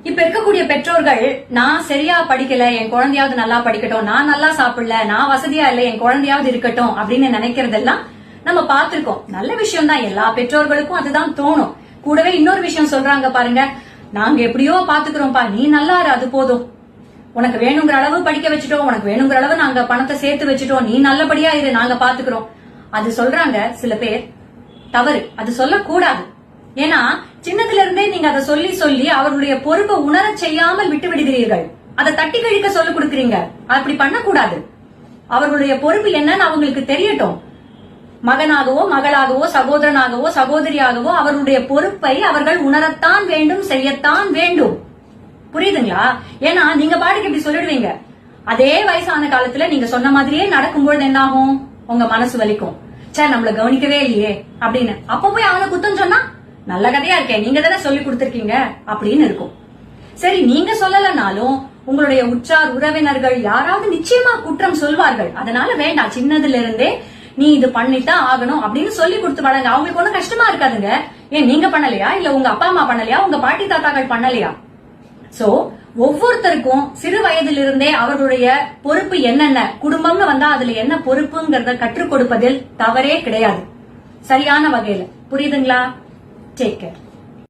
இப்ப இருக்கக்கூடிய பெற்றோர்கள் நான் சரியா படிக்கல, என் குழந்தையாவது நல்லா படிக்கட்டும், நான் நல்லா சாப்பிடல, நான் வசதியா இல்ல, என் குழந்தையாவது இருக்கட்டும் அப்படின்னு நினைக்கிறதெல்லாம் நம்ம பார்த்திருக்கோம். நல்ல விஷயம் தான், எல்லா பெற்றோர்களுக்கும் அதுதான் தோணும். கூடவே இன்னொரு விஷயம் சொல்றாங்க பாருங்க, நாங்க எப்படியோ பாத்துக்கிறோம்ப்பா, நீ நல்லா இரு, அது போதும், உனக்கு வேணுங்கிற அளவு படிக்க வச்சுட்டோம், உனக்கு வேணுங்கிற அளவு நாங்க பணத்தை சேர்த்து வச்சுட்டோம், நீ நல்லபடியா இரு, நாங்க பாத்துக்கிறோம். அது சொல்றாங்க சில பேர், தவறு, அது சொல்லக்கூடாது. ஏன்னா சின்னதுல இருந்தே நீங்க அதை சொல்லி சொல்லி அவர்களுடைய பொறுப்பை உணர செய்யாமல் விட்டு விடுகிறீர்கள். அதை தட்டி கழிக்க சொல்லிக் கொடுக்கறீங்க. அப்படி பண்ணக்கூடாது. அவர்களுடைய பொறுப்பு என்னன்னு அவங்களுக்கு தெரியட்டும். மகனாகவோ மகளாகவோ சகோதரனாகவோ சகோதரியாகவோ அவர்களுடைய பொறுப்பை அவர்கள் உணரத்தான் வேண்டும், செய்யத்தான் வேண்டும். புரியுதுங்களா? ஏன்னா நீங்க பாட்டுக்கு இப்படி சொல்லிடுவீங்க. அதே வயசான காலத்துல நீங்க சொன்ன மாதிரியே நடக்கும்பொழுது என்ன ஆகும்? உங்க மனசு வலிக்கும். சே, நம்மள கவனிக்கவே இல்லையே அப்படின்னு. அப்ப போய் அவனை குத்தம் சொன்னா நல்ல கதையா இருக்கேன், நீங்க தானே சொல்லி கொடுத்திருக்கீங்க அப்படின்னு இருக்கும். சரி, நீங்க சொல்லலனாலும் உங்களுடைய உற்றார் உறவினர்கள் யாராவது நிச்சயமா குற்றம் சொல்வார்கள். அதனால வேண்டாம், சின்னதுல இருந்தே நீ இது பண்ணித்தான் ஆகணும் அப்படின்னு சொல்லி கொடுத்து வளங்க. அவங்களுக்கு ஒண்ணும் கஷ்டமா இருக்காதுங்க. ஏன் நீங்க பண்ணலையா? இல்ல உங்க அப்பா அம்மா பண்ணலையா? உங்க பாட்டி தாத்தாக்கள் பண்ணலையா? சோ ஒவ்வொருத்தருக்கும் சிறு வயதிலிருந்தே அவர்களுடைய பொறுப்பு என்னென்ன, குடும்பம்னு வந்தா அதுல என்ன பொறுப்புங்கிறத கற்றுக் கொடுப்பதில் தவறே கிடையாது, சரியான வகையில. புரியுதுங்களா? Take care.